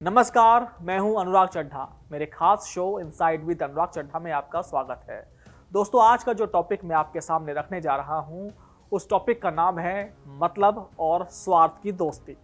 नमस्कार, मैं हूं अनुराग चड्ढा। मेरे खास शो इनसाइड विद अनुराग चड्ढा में आपका स्वागत है। दोस्तों, आज का जो टॉपिक मैं आपके सामने रखने जा रहा हूं, उस टॉपिक का नाम है मतलब और स्वार्थ की दोस्ती।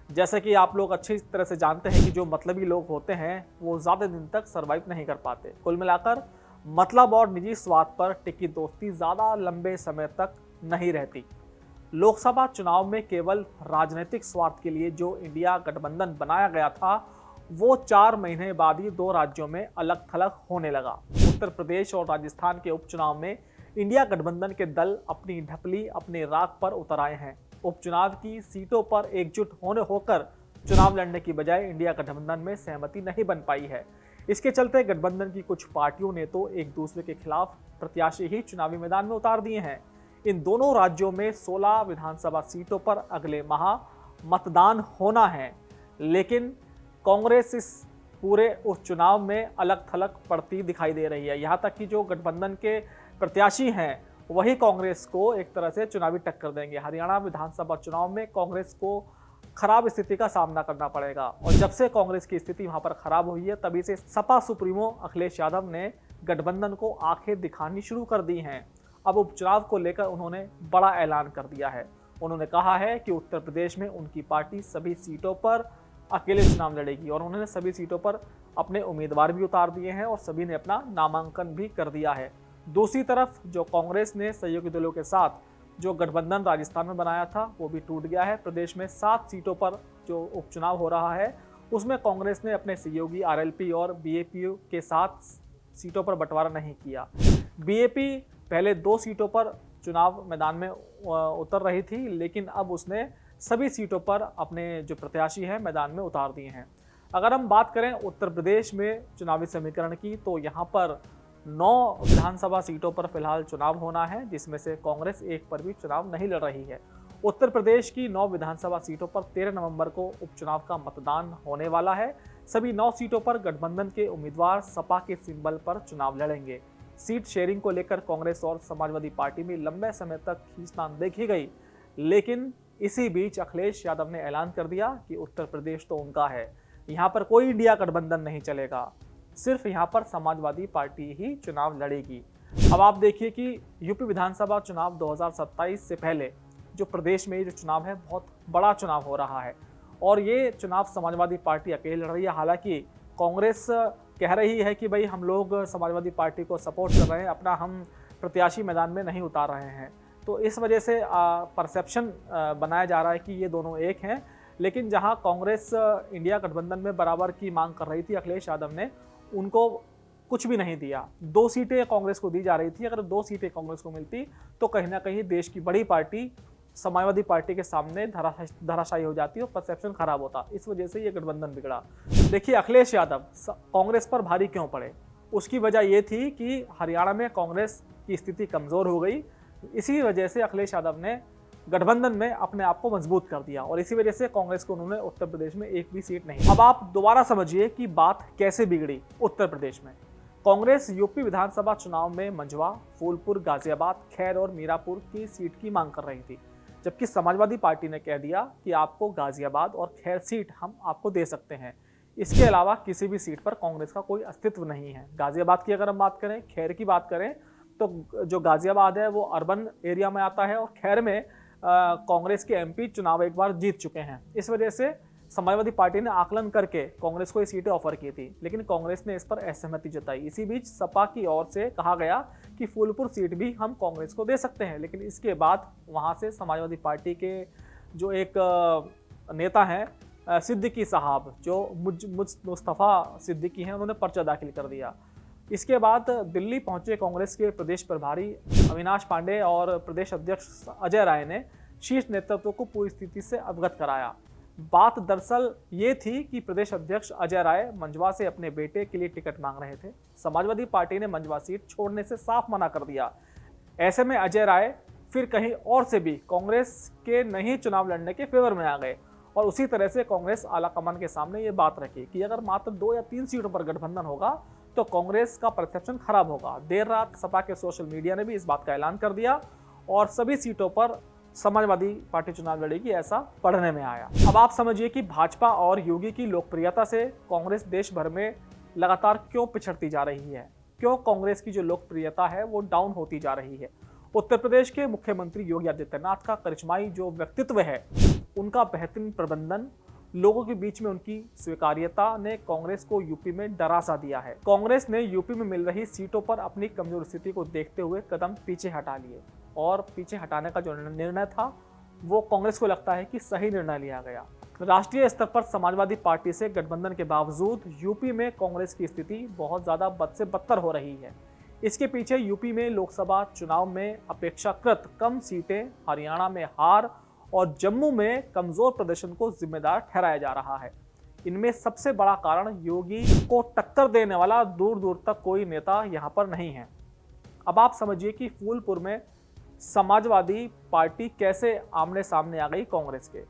जैसे कि आप लोग अच्छी तरह से जानते हैं कि जो मतलबी लोग होते हैं वो ज़्यादा दिन तक सर्वाइव नहीं कर पाते। कुल मिलाकर मतलब और निजी स्वार्थ पर टिकी दोस्ती ज़्यादा लंबे समय तक नहीं रहती। लोकसभा चुनाव में केवल राजनीतिक स्वार्थ के लिए जो इंडिया गठबंधन बनाया गया था, वो 4 महीने बाद ही दो राज्यों में अलग थलग होने लगा। उत्तर प्रदेश और राजस्थान के उपचुनाव में इंडिया गठबंधन के दल अपनी ढपली अपने राग पर उतर आए हैं। उपचुनाव की सीटों पर एकजुट होने होकर चुनाव लड़ने की बजाय इंडिया गठबंधन में सहमति नहीं बन पाई है। इसके चलते गठबंधन की कुछ पार्टियों ने तो एक दूसरे के खिलाफ प्रत्याशी ही चुनावी मैदान में उतार दिए हैं। इन दोनों राज्यों में 16 विधानसभा सीटों पर अगले माह मतदान होना है, लेकिन कांग्रेस इस पूरे उपचुनाव में अलग थलग पड़ती दिखाई दे रही है। यहाँ तक कि जो गठबंधन के प्रत्याशी हैं वही कांग्रेस को एक तरह से चुनावी टक्कर देंगे। हरियाणा विधानसभा चुनाव में कांग्रेस को खराब स्थिति का सामना करना पड़ेगा, और जब से कांग्रेस की स्थिति वहां पर खराब हुई है तभी से सपा सुप्रीमो अखिलेश यादव ने गठबंधन को आंखें दिखानी शुरू कर दी हैं। अब उपचुनाव को लेकर उन्होंने बड़ा ऐलान कर दिया है। उन्होंने कहा है कि उत्तर प्रदेश में उनकी पार्टी सभी सीटों पर अकेले चुनाव लड़ेगी, और उन्होंने सभी सीटों पर अपने उम्मीदवार भी उतार दिए हैं और सभी ने अपना नामांकन भी कर दिया है। दूसरी तरफ जो कांग्रेस ने सहयोगी दलों के साथ जो गठबंधन राजस्थान में बनाया था वो भी टूट गया है। प्रदेश में 7 सीटों पर जो उपचुनाव हो रहा है उसमें कांग्रेस ने अपने सहयोगी आरएलपी और बीएपी के साथ सीटों पर बंटवारा नहीं किया। बीएपी पहले 2 सीटों पर चुनाव मैदान में उतर रही थी, लेकिन अब उसने सभी सीटों पर अपने जो प्रत्याशी हैं मैदान में उतार दिए हैं। अगर हम बात करें उत्तर प्रदेश में चुनावी समीकरण की, तो यहाँ पर 9 विधानसभा सीटों पर फिलहाल चुनाव होना है, जिसमें से कांग्रेस एक पर भी चुनाव नहीं लड़ रही है। उत्तर प्रदेश की 9 विधानसभा सीटों पर 13 नवंबर को उपचुनाव का मतदान होने वाला है। सभी 9 सीटों पर गठबंधन के उम्मीदवार सपा के सिंबल पर चुनाव लड़ेंगे। सीट शेयरिंग को लेकर कांग्रेस और समाजवादी पार्टी में लंबे समय तक खींचतान देखी गई, लेकिन इसी बीच अखिलेश यादव ने ऐलान कर दिया कि उत्तर प्रदेश तो उनका है, यहाँ पर कोई इंडिया गठबंधन नहीं चलेगा, सिर्फ यहाँ पर समाजवादी पार्टी ही चुनाव लड़ेगी। अब आप देखिए कि यूपी विधानसभा चुनाव 2027 से पहले जो प्रदेश में ये जो चुनाव है बहुत बड़ा चुनाव हो रहा है, और ये चुनाव समाजवादी पार्टी अकेले लड़ रही है। हालांकि कांग्रेस कह रही है कि भाई हम लोग समाजवादी पार्टी को सपोर्ट कर रहे हैं, अपना हम प्रत्याशी मैदान में नहीं उतार रहे हैं, तो इस वजह से परसेप्शन बनाया जा रहा है कि ये दोनों एक हैं। लेकिन जहां कांग्रेस इंडिया गठबंधन में बराबर की मांग कर रही थी, अखिलेश यादव ने उनको कुछ भी नहीं दिया। 2 सीटें कांग्रेस को दी जा रही थी। अगर 2 सीटें कांग्रेस को मिलती तो कहीं ना कहीं देश की बड़ी पार्टी समाजवादी पार्टी के सामने धराशायी हो जाती और परसेप्शन खराब होता। इस वजह से ये गठबंधन बिगड़ा। देखिए, अखिलेश यादव कांग्रेस पर भारी क्यों पड़े, उसकी वजह ये थी कि हरियाणा में कांग्रेस की स्थिति कमजोर हो गई। इसी वजह से अखिलेश यादव ने गठबंधन में अपने आप को मजबूत कर दिया, और इसी वजह से कांग्रेस को उन्होंने उत्तर प्रदेश में एक भी सीट नहीं। अब आप दोबारा समझिए कि बात कैसे बिगड़ी। उत्तर प्रदेश में कांग्रेस यूपी विधानसभा चुनाव में मंझवा, फूलपुर, गाजियाबाद, खैर और मीरापुर की सीट की मांग कर रही थी, जबकि समाजवादी पार्टी ने कह दिया कि आपको गाजियाबाद और खैर सीट हम आपको दे सकते हैं। इसके अलावा किसी भी सीट पर कांग्रेस का कोई अस्तित्व नहीं है। गाजियाबाद की अगर हम बात करें, खैर की बात करें, तो जो गाजियाबाद है वो अर्बन एरिया में आता है, और खैर में कांग्रेस के एमपी चुनाव एक बार जीत चुके हैं। इस वजह से समाजवादी पार्टी ने आकलन करके कांग्रेस को ये सीटें ऑफर की थी, लेकिन कांग्रेस ने इस पर असहमति जताई। इसी बीच सपा की ओर से कहा गया कि फूलपुर सीट भी हम कांग्रेस को दे सकते हैं, लेकिन इसके बाद वहां से समाजवादी पार्टी के जो एक नेता हैं सिद्दीकी साहब, जो मुस्तफ़ा सिद्दीकी हैं, उन्होंने पर्चा दाखिल कर दिया। इसके बाद दिल्ली पहुंचे कांग्रेस के प्रदेश प्रभारी अविनाश पांडे और प्रदेश अध्यक्ष अजय राय ने शीर्ष नेतृत्व को पूरी स्थिति से अवगत कराया। बात दरअसल ये थी कि प्रदेश अध्यक्ष अजय राय मंझवा से अपने बेटे के लिए टिकट मांग रहे थे। समाजवादी पार्टी ने मंझवा सीट छोड़ने से साफ मना कर दिया। ऐसे में अजय राय फिर कहीं और से भी कांग्रेस के नहीं चुनाव लड़ने के फेवर में आ गए, और उसी तरह से कांग्रेस आलाकमान के सामने ये बात रखी कि अगर मात्र 2 या 3 सीटों पर गठबंधन होगा तो कांग्रेस का परसेप्शन खराब होगा। देर रात सपा के सोशल मीडिया ने भी इस बात का ऐलान कर दिया और सभी सीटों पर समाजवादी पार्टी चुनाव लड़ेगी, ऐसा पढ़ने में आया। अब आप समझिए कि भाजपा और योगी की लोकप्रियता से कांग्रेस देश भर में लगातार क्यों पिछड़ती जा रही है, क्यों कांग्रेस की जो लोकप्रियता है वो डाउन होती जा रही है। उत्तर प्रदेश के मुख्यमंत्री योगी आदित्यनाथ का करिश्माई जो व्यक्तित्व है, उनका बेहतरीन प्रबंधन, लोगों के बीच में उनकी स्वीकार्यता ने कांग्रेस को यूपी में डरा सा दिया है। कांग्रेस ने यूपी में मिल रही सीटों पर अपनी कमजोर स्थिति को देखते हुए कदम पीछे हटा लिए और पीछे हटाने का जो निर्णय था वो कांग्रेस को लगता है कि सही निर्णय लिया गया। राष्ट्रीय स्तर पर समाजवादी पार्टी से गठबंधन के बावजूद यूपी में कांग्रेस की स्थिति बहुत ज्यादा बद से बदतर हो रही है। इसके पीछे यूपी में लोकसभा चुनाव में अपेक्षाकृत कम सीटें, हरियाणा में हार और जम्मू में कमजोर प्रदर्शन को जिम्मेदार ठहराया जा रहा है। इनमें सबसे बड़ा कारण योगी को टक्कर देने वाला दूर दूर तक कोई नेता यहां पर नहीं है। अब आप समझिए कि फूलपुर में समाजवादी पार्टी कैसे आमने सामने आ गई कांग्रेस के।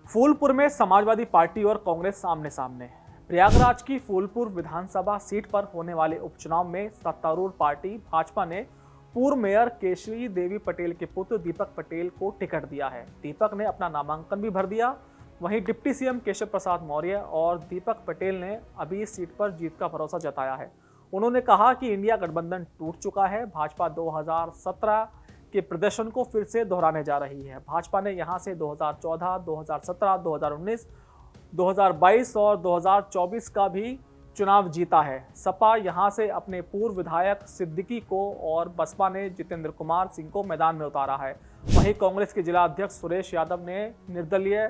फूलपुर में समाजवादी पार्टी और कांग्रेस आमने सामने। प्रयागराज की फूलपुर विधानसभा सीट पर होने वाले उपचुनाव में सत्तारूढ़ पार्टी भाजपा ने पूर्व मेयर केशरी देवी पटेल के पुत्र दीपक पटेल को टिकट दिया है। दीपक ने अपना नामांकन भी भर दिया। वहीं डिप्टी सीएम केशव प्रसाद मौर्य और दीपक पटेल ने अभी इस सीट पर जीत का भरोसा जताया है। उन्होंने कहा कि इंडिया गठबंधन टूट चुका है। भाजपा 2017 के प्रदर्शन को फिर से दोहराने जा रही है। भाजपा ने यहां से 2014, 2017, 2019, 2022 और 2024 का भी चुनाव जीता है। सपा यहां से अपने पूर्व विधायक सिद्दीकी को और बसपा ने जितेंद्र कुमार सिंह को मैदान में उतारा है। वहीं कांग्रेस के जिला अध्यक्ष सुरेश यादव ने निर्दलीय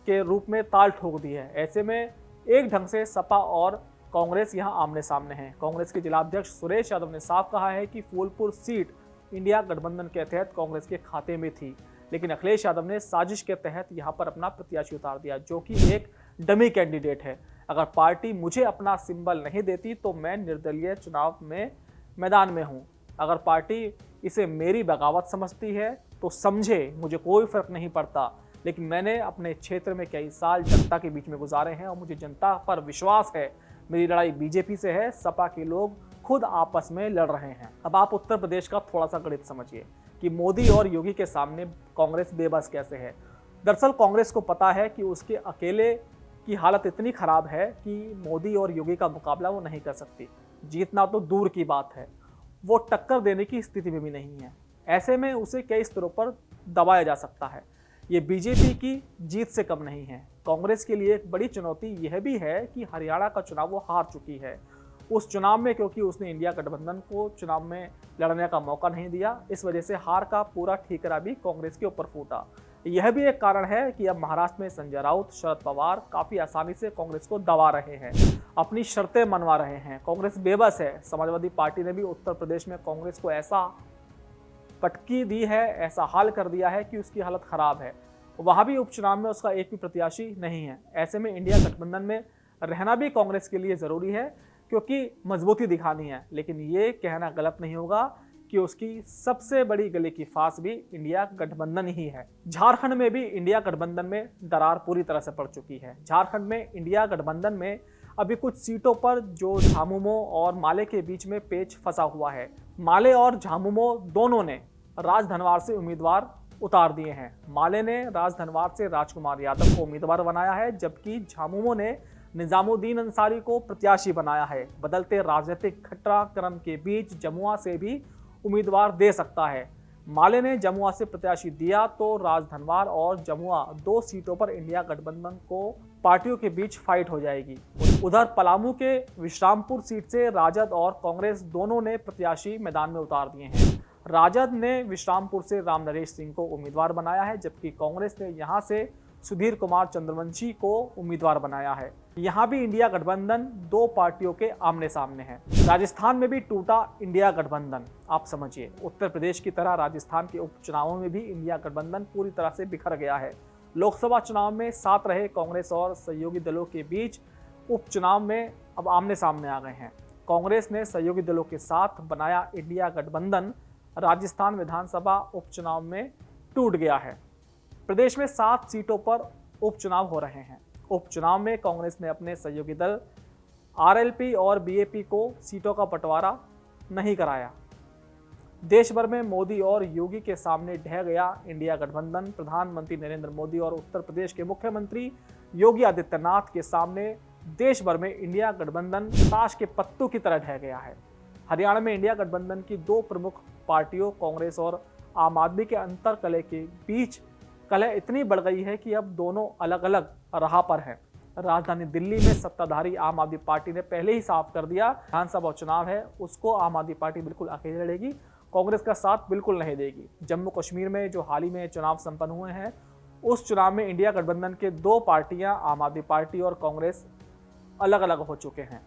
के रूप में ताल ठोक दी है। ऐसे में एक ढंग से सपा और कांग्रेस यहां आमने सामने हैं। कांग्रेस के जिला अध्यक्ष सुरेश यादव ने साफ कहा है कि फूलपुर सीट इंडिया गठबंधन के तहत कांग्रेस के खाते में थी, लेकिन अखिलेश यादव ने साजिश के तहत यहां पर अपना प्रत्याशी उतार दिया, जो कि एक डमी कैंडिडेट है। अगर पार्टी मुझे अपना सिंबल नहीं देती तो मैं निर्दलीय चुनाव में मैदान में हूं। अगर पार्टी इसे मेरी बगावत समझती है तो समझे, मुझे कोई फर्क नहीं पड़ता, लेकिन मैंने अपने क्षेत्र में कई साल जनता के बीच में गुजारे हैं और मुझे जनता पर विश्वास है। मेरी लड़ाई बीजेपी से है। सपा के लोग खुद आपस में लड़ रहे हैं। अब आप उत्तर प्रदेश का थोड़ा सा गणित समझिए कि मोदी और योगी के सामने कांग्रेस बेबस कैसे है। दरअसल कांग्रेस को पता है कि उसके अकेले की हालत इतनी खराब है कि मोदी और योगी का मुकाबला वो नहीं कर सकती। जीतना तो दूर की बात है, वो टक्कर देने की स्थिति में भी नहीं है। ऐसे में उसे कई स्तरों पर दबाया जा सकता है। ये बीजेपी की जीत से कम नहीं है। कांग्रेस के लिए एक बड़ी चुनौती यह भी है कि हरियाणा का चुनाव वो हार चुकी है। उस चुनाव में क्योंकि उसने इंडिया गठबंधन को चुनाव में लड़ने का मौका नहीं दिया, इस वजह से हार का पूरा ठीकरा भी कांग्रेस के ऊपर फूटा। यह भी एक कारण है कि अब महाराष्ट्र में संजय राउत, शरद पवार काफी आसानी से कांग्रेस को दबा रहे हैं, अपनी शर्तें मनवा रहे हैं। कांग्रेस बेबस है। समाजवादी पार्टी ने भी उत्तर प्रदेश में कांग्रेस को ऐसा पटकी दी है, ऐसा हाल कर दिया है कि उसकी हालत खराब है। वहां भी उपचुनाव में उसका एक भी प्रत्याशी नहीं है। ऐसे में इंडिया गठबंधन में रहना भी कांग्रेस के लिए जरूरी है, क्योंकि मजबूती दिखानी है। लेकिन ये कहना गलत नहीं होगा कि उसकी सबसे बड़ी गले की फांस भी इंडिया गठबंधन ही है। झारखंड में भी इंडिया गठबंधन में दरार पूरी तरह से पड़ चुकी है। झारखंड में इंडिया गठबंधन में अभी कुछ सीटों पर जो झामुमो और माले के बीच में पेच फंसा हुआ है। माले और झामुमो दोनों ने राजधनवार से उम्मीदवार उतार दिए हैं। माले ने राजधनवार से राजकुमार यादव को उम्मीदवार बनाया है, जबकि झामुमो ने निजामुद्दीन अंसारी को प्रत्याशी बनाया है। बदलते राजनीतिक घटनाक्रम के बीच जमुआ से भी उम्मीदवार दे सकता है। माले ने जमुआ से प्रत्याशी दिया तो राजधनवार और जमुआ 2 सीटों पर इंडिया गठबंधन को पार्टियों के बीच फाइट हो जाएगी। उधर पलामू के विश्रामपुर सीट से राजद और कांग्रेस दोनों ने प्रत्याशी मैदान में उतार दिए हैं। राजद ने विश्रामपुर से राम नरेश सिंह को उम्मीदवार बनाया है, जबकि कांग्रेस ने यहां से सुधीर कुमार चंद्रवंशी को उम्मीदवार बनाया है। यहां भी इंडिया गठबंधन 2 पार्टियों के आमने सामने है। राजस्थान में भी टूटा इंडिया गठबंधन। आप समझिए, उत्तर प्रदेश की तरह राजस्थान के उपचुनावों में भी इंडिया गठबंधन पूरी तरह से बिखर गया है। लोकसभा चुनाव में साथ रहे कांग्रेस और सहयोगी दलों के बीच उपचुनाव में अब आमने सामने आ गए हैं। कांग्रेस ने सहयोगी दलों के साथ बनाया इंडिया गठबंधन राजस्थान विधानसभा उपचुनाव में टूट गया है। प्रदेश में 7 सीटों पर उपचुनाव हो रहे हैं। उपचुनाव में कांग्रेस ने अपने सहयोगी दल आरएलपी और बीएपी को सीटों का बंटवारा नहीं कराया। देश भर में मोदी और योगी के सामने ढह गया इंडिया गठबंधन। प्रधानमंत्री नरेंद्र मोदी और उत्तर प्रदेश के मुख्यमंत्री योगी आदित्यनाथ के सामने देश भर में इंडिया गठबंधन ताश के पत्तों की तरह ढह गया है। हरियाणा में इंडिया गठबंधन की दो प्रमुख पार्टियों कांग्रेस और आम आदमी के अंतर कलह के बीच कलह इतनी बढ़ गई है कि अब दोनों अलग अलग राह पर हैं। राजधानी दिल्ली में सत्ताधारी आम आदमी पार्टी ने पहले ही साफ कर दिया, विधानसभा चुनाव है उसको आम आदमी पार्टी बिल्कुल अकेले लड़ेगी, कांग्रेस का साथ बिल्कुल नहीं देगी। जम्मू कश्मीर में जो हाल ही में चुनाव संपन्न हुए हैं, उस चुनाव में इंडिया गठबंधन के दो पार्टियां आम आदमी पार्टी और कांग्रेस अलग अलग हो चुके हैं।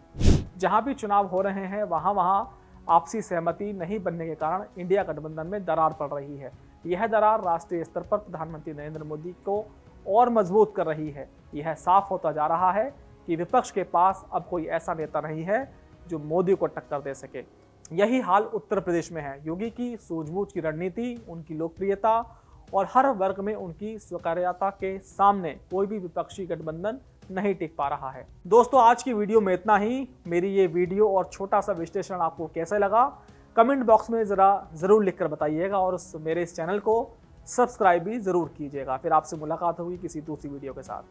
जहां भी चुनाव हो रहे हैं वहां आपसी सहमति नहीं बनने के कारण इंडिया गठबंधन में दरार पड़ रही है। यह दरार राष्ट्रीय स्तर पर प्रधानमंत्री नरेंद्र मोदी को और मजबूत कर रही है। यह साफ होता जा रहा है कि विपक्ष के पास अब कोई ऐसा नेता नहीं है जो मोदी को टक्कर दे सके। यही हाल उत्तर प्रदेश में है। योगी की सूझबूझ की रणनीति, उनकी लोकप्रियता और हर वर्ग में उनकी स्वीकार्यता के सामने कोई भी विपक्षी गठबंधन नहीं टिक पा रहा है। दोस्तों, आज की वीडियो में इतना ही। मेरी ये वीडियो और छोटा सा विश्लेषण आपको कैसे लगा कमेंट बॉक्स में जरूर लिखकर बताइएगा और मेरे इस चैनल को सब्सक्राइब भी जरूर कीजिएगा। फिर आपसे मुलाकात होगी किसी दूसरी वीडियो के साथ।